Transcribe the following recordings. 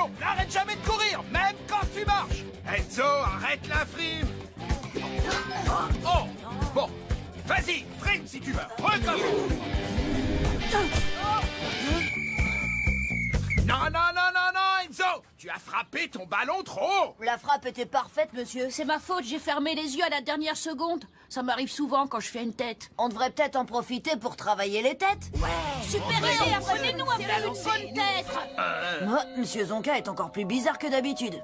ballon. N'arrête jamais de courir, même quand tu marches. Enzo, arrête la frime. Oh, bon. Vas-y, frime si tu veux. Recommence. Non, non, non, non, non, Enzo. Tu as frappé ton ballon trop haut. La frappe était parfaite, monsieur. C'est ma faute, j'ai fermé les yeux à la dernière seconde. Ça m'arrive souvent quand je fais une tête. On devrait peut-être en profiter pour travailler les têtes. Super, apprenez-nous à faire une bonne tête. Moi, monsieur Zonka est encore plus bizarre que d'habitude.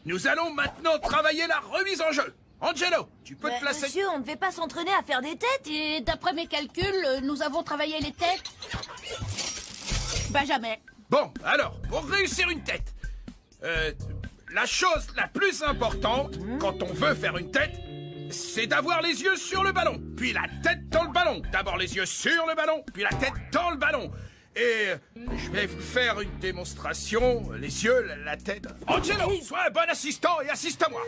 Nous allons maintenant travailler la remise en jeu. Angelo, tu peux te Mais, placer... monsieur, on ne devait pas s'entraîner à faire des têtes. Et d'après mes calculs, nous avons travaillé les têtes. Bah jamais. Bon, alors, pour réussir une tête, la chose la plus importante, quand on veut faire une tête, c'est d'avoir les yeux sur le ballon, puis la tête dans le ballon. D'abord les yeux sur le ballon, puis la tête dans le ballon. Et je vais vous faire une démonstration, les yeux, la tête... Angelo, sois un bon assistant et assiste à moi.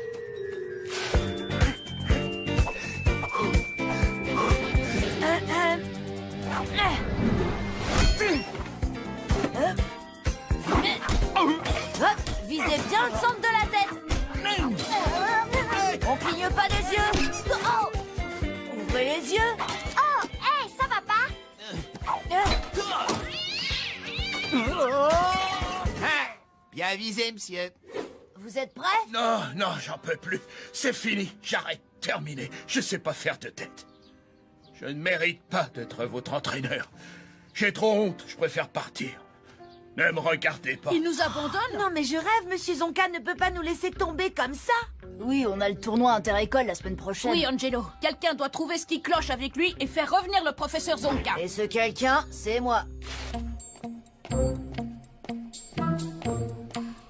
Hop, visez bien le centre de la tête. On cligne pas des yeux. Oh, ouvrez les yeux. Oh, hé, ça va pas? Bien visé, monsieur. Vous êtes prêts? Non, non, j'en peux plus. C'est fini, j'arrête, terminé. Je sais pas faire de tête. Je ne mérite pas d'être votre entraîneur. J'ai trop honte, je préfère partir. Ne me regardez pas. Il nous abandonne. Non, mais je rêve, monsieur Zonka ne peut pas nous laisser tomber comme ça. Oui, on a le tournoi inter-école la semaine prochaine. Oui, Angelo. Quelqu'un doit trouver ce qui cloche avec lui et faire revenir le professeur Zonka. Et ce quelqu'un, c'est moi.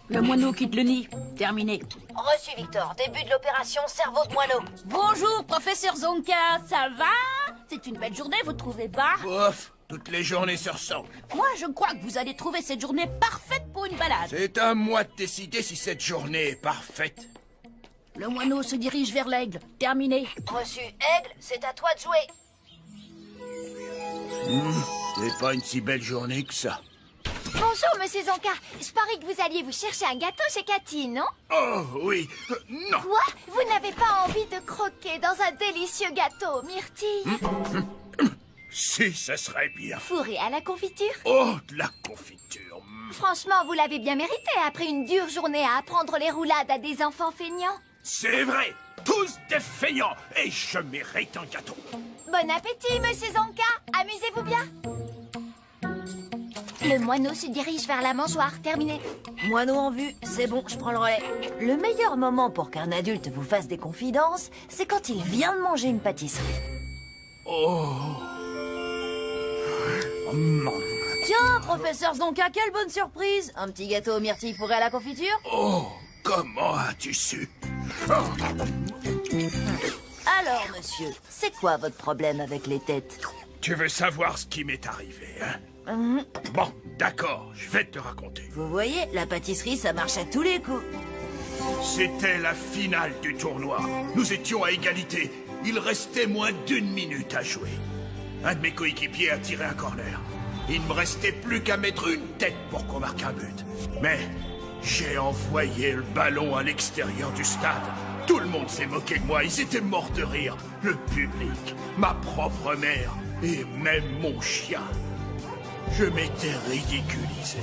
Le moineau quitte le nid. Terminé. Reçu, Victor. Début de l'opération cerveau de moineau. Bonjour, professeur Zonka. Ça va? C'est une belle journée, vous trouvez pas? Ouf, toutes les journées se ressemblent. Moi, je crois que vous allez trouver cette journée parfaite pour une balade. C'est à moi de décider si cette journée est parfaite. Le moineau se dirige vers l'aigle. Terminé. Reçu, Aigle, c'est à toi de jouer. C'est pas une si belle journée que ça. Bonjour, monsieur Zonka. Je parie que vous alliez vous chercher un gâteau chez Cathy, non? Oh oui, non. Quoi? Vous n'avez pas envie de croquer dans un délicieux gâteau, myrtille? Si, ça serait bien. Fourré à la confiture? Oh, de la confiture. Franchement, vous l'avez bien mérité après une dure journée à apprendre les roulades à des enfants feignants. C'est vrai, tous des feignants, et je mérite un gâteau. Bon appétit, monsieur Zonka. Amusez-vous bien. Le moineau se dirige vers la mangeoire. Terminé. Moineau en vue, c'est bon, je prends le relais. Le meilleur moment pour qu'un adulte vous fasse des confidences, c'est quand il vient de manger une pâtisserie. Oh. Tiens, professeur Zonka, quelle bonne surprise! Un petit gâteau aux myrtilles fourré à la confiture? Oh, comment as-tu su? Alors, monsieur, c'est quoi votre problème avec les têtes? Tu veux savoir ce qui m'est arrivé, hein? Bon, d'accord, je vais te raconter. Vous voyez, la pâtisserie, ça marche à tous les coups. C'était la finale du tournoi. Nous étions à égalité. Il restait moins d'1 minute à jouer. Un de mes coéquipiers a tiré un corner. Il ne me restait plus qu'à mettre une tête pour qu'on marque un but. Mais j'ai envoyé le ballon à l'extérieur du stade. Tout le monde s'est moqué de moi. Ils étaient morts de rire. Le public, ma propre mère et même mon chien. Je m'étais ridiculisé.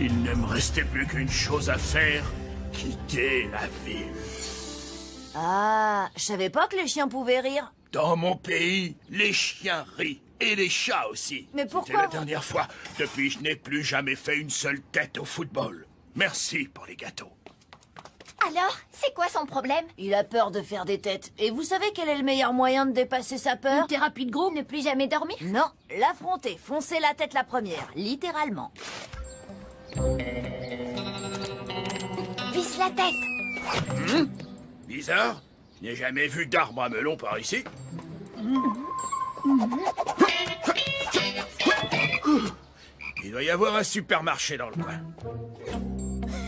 Il ne me restait plus qu'une chose à faire, quitter la ville. Ah, je savais pas que les chiens pouvaient rire. Dans mon pays, les chiens rient. Et les chats aussi. Mais pourquoi C'était la vous- dernière fois. Depuis, je n'ai plus jamais fait une seule tête au football. Merci pour les gâteaux. Alors, c'est quoi son problème? Il a peur de faire des têtes. Et vous savez quel est le meilleur moyen de dépasser sa peur? Une thérapie de groupe? Ne plus jamais dormir? Non, l'affronter, foncer la tête la première, littéralement. Visse la tête. Bizarre. Je n'ai jamais vu d'arbre à melon par ici. Il doit y avoir un supermarché dans le coin.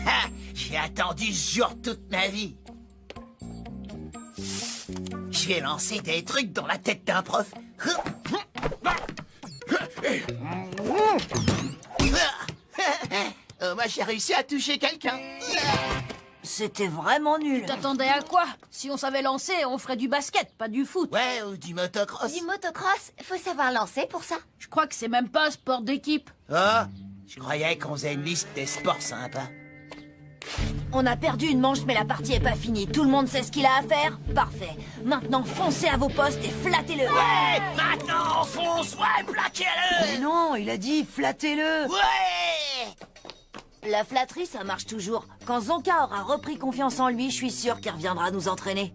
Ha! J'ai attendu ce jour toute ma vie. Je vais lancer des trucs dans la tête d'un prof. moi j'ai réussi à toucher quelqu'un. C'était vraiment nul. T'attendais à quoi? Si on savait lancer, on ferait du basket, pas du foot. Ouais, ou du motocross. Du motocross, faut savoir lancer pour ça. Je crois que c'est même pas un sport d'équipe. Oh, je croyais qu'on faisait une liste des sports sympas. On a perdu une manche, mais la partie est pas finie. Tout le monde sait ce qu'il a à faire? Parfait. Maintenant, foncez à vos postes et flattez-le. Ouais, maintenant, fonce, ouais, plaquez-le. Mais non, il a dit flattez-le. Ouais. La flatterie, ça marche toujours. Quand Zonka aura repris confiance en lui, je suis sûre qu'il reviendra nous entraîner.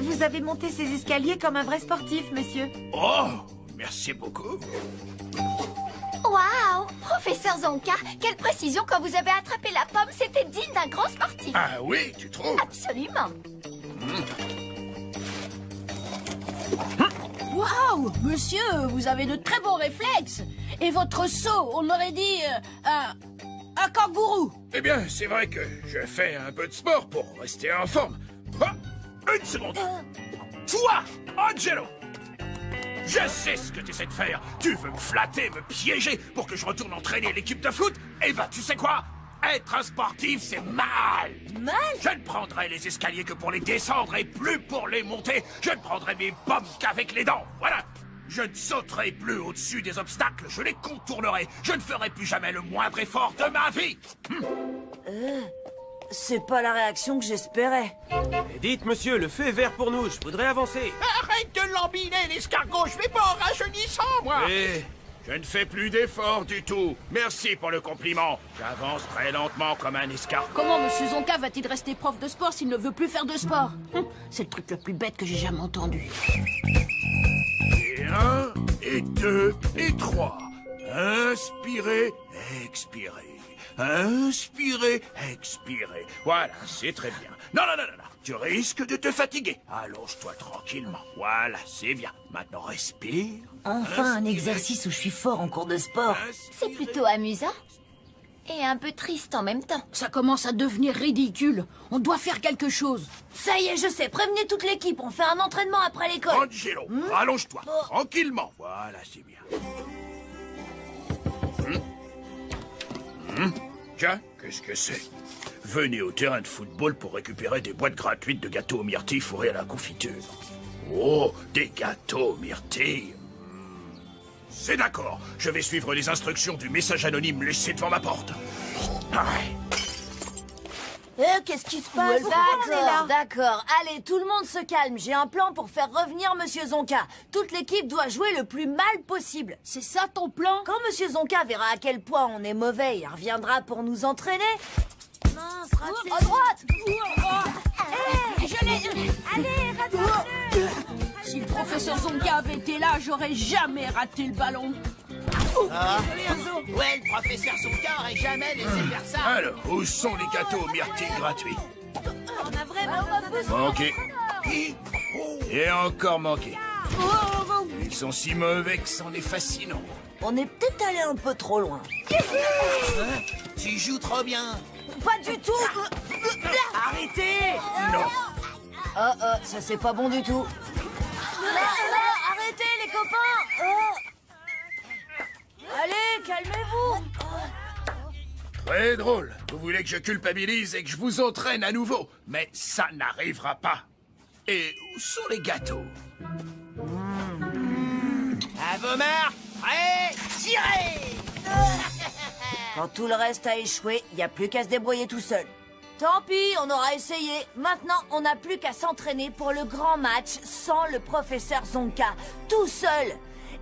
Vous avez monté ces escaliers comme un vrai sportif, monsieur. Oh, merci beaucoup. Waouh! Professeur Zonka, quelle précision quand vous avez attrapé la pomme, c'était digne d'un grand sportif. Ah oui, tu trouves? Absolument. Waouh, monsieur, vous avez de très bons réflexes. Et votre saut, on aurait dit un kangourou. Eh bien, c'est vrai que je fais un peu de sport pour rester en forme. Ah, une seconde. Toi, Angelo, je sais ce que tu essaies de faire. Tu veux me flatter, me piéger pour que je retourne entraîner l'équipe de foot. Eh ben, tu sais quoi? Être un sportif, c'est mal. Mal? Je ne prendrai les escaliers que pour les descendre et plus pour les monter. Je ne prendrai mes pommes qu'avec les dents. Voilà. Je ne sauterai plus au-dessus des obstacles. Je les contournerai. Je ne ferai plus jamais le moindre effort de ma vie. C'est pas la réaction que j'espérais. Dites, monsieur, le feu est vert pour nous. Je voudrais avancer. Arrête de lambiner, l'escargot. Je vais pas en rajeunissant, moi. Je ne fais plus d'efforts du tout. Merci pour le compliment. J'avance très lentement comme un escargot. Comment monsieur Zonka va-t-il rester prof de sport s'il ne veut plus faire de sport? C'est le truc le plus bête que j'ai jamais entendu. Et 1, et 2, et 3. Inspirez, expirez. Inspirez, expirez. Voilà, c'est très bien. Non. Tu risques de te fatiguer. Allonge-toi tranquillement. Voilà, c'est bien. Maintenant, respire. Enfin, un exercice où je suis fort en cours de sport. C'est plutôt amusant. Et un peu triste en même temps. Ça commence à devenir ridicule. On doit faire quelque chose. Ça y est, je sais. Prévenez toute l'équipe. On fait un entraînement après l'école. Angelo, allonge-toi. Tranquillement. Voilà, c'est bien. Tiens, qu'est-ce que c'est? Venez au terrain de football pour récupérer des boîtes gratuites de gâteaux aux myrtilles fourrés à la confiture. Oh, des gâteaux aux myrtilles. C'est d'accord. Je vais suivre les instructions du message anonyme laissé devant ma porte. Qu'est-ce qui se passe? D'accord. Allez, tout le monde se calme. J'ai un plan pour faire revenir Monsieur Zonka. Toute l'équipe doit jouer le plus mal possible. C'est ça ton plan? Quand Monsieur Zonka verra à quel point on est mauvais, il reviendra pour nous entraîner. Mince, raté. À droite. Je l'ai. Allez, rattrape-le. Si le professeur Zonka avait été là, j'aurais jamais raté le ballon. Ouais, le professeur Zonka aurait jamais laissé faire ça. Alors, où sont les gâteaux aux myrtilles gratuits? On a vraiment Manqué. Et encore manqué. Ils sont si mauvais que c'en est fascinant. On est peut-être allé un peu trop loin. Tu joues trop bien. Pas du tout. Arrêtez. Non. Ça c'est pas bon du tout. Arrêtez les copains. Allez, calmez-vous. Très drôle. Vous voulez que je culpabilise et que je vous entraîne à nouveau. Mais ça n'arrivera pas. Et où sont les gâteaux? À vos marques, prêts, tirez. Quand tout le reste a échoué, il n'y a plus qu'à se débrouiller tout seul. Tant pis, on aura essayé. Maintenant, on n'a plus qu'à s'entraîner pour le grand match sans le professeur Zonka, tout seul.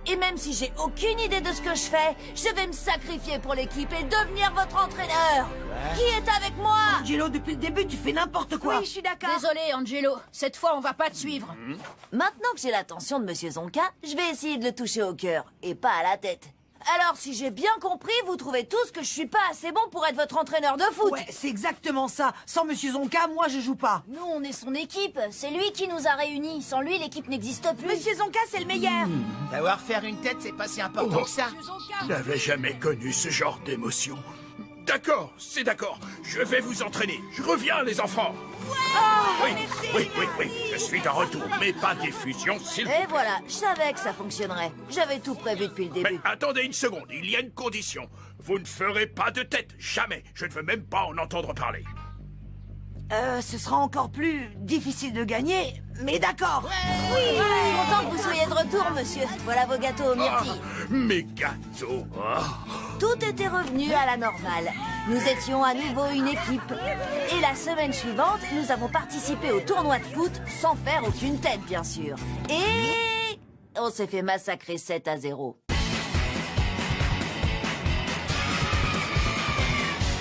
Et même si j'ai aucune idée de ce que je fais, je vais me sacrifier pour l'équipe et devenir votre entraîneur. Qui est avec moi? Angelo, depuis le début, tu fais n'importe quoi. Oui, je suis d'accord. Désolé, Angelo. Cette fois, on va pas te suivre. Maintenant que j'ai l'attention de Monsieur Zonka, je vais essayer de le toucher au cœur et pas à la tête. Alors, si j'ai bien compris, vous trouvez tous que je suis pas assez bon pour être votre entraîneur de foot. Ouais, c'est exactement ça. Sans Monsieur Zonka, moi, je joue pas. Nous, on est son équipe. C'est lui qui nous a réunis. Sans lui, l'équipe n'existe plus. Monsieur Zonka, c'est le meilleur. Savoir faire une tête, c'est pas si important que ça. Je n'avais jamais connu ce genre d'émotion. D'accord, c'est d'accord. Je vais vous entraîner. Je reviens, les enfants. Oui, je suis de retour, mais pas d'effusion, s'il vous plaît. Et voilà, je savais que ça fonctionnerait. J'avais tout prévu depuis le début. Mais attendez une seconde, il y a une condition. Vous ne ferez pas de tête, jamais. Je ne veux même pas en entendre parler. Ce sera encore plus difficile de gagner, mais d'accord. Content que vous soyez de retour, monsieur. Voilà vos gâteaux aux myrtilles. Mes gâteaux. Tout était revenu à la normale. Nous étions à nouveau une équipe. Et la semaine suivante, nous avons participé au tournoi de foot sans faire aucune tête, bien sûr. Et on s'est fait massacrer 7-0.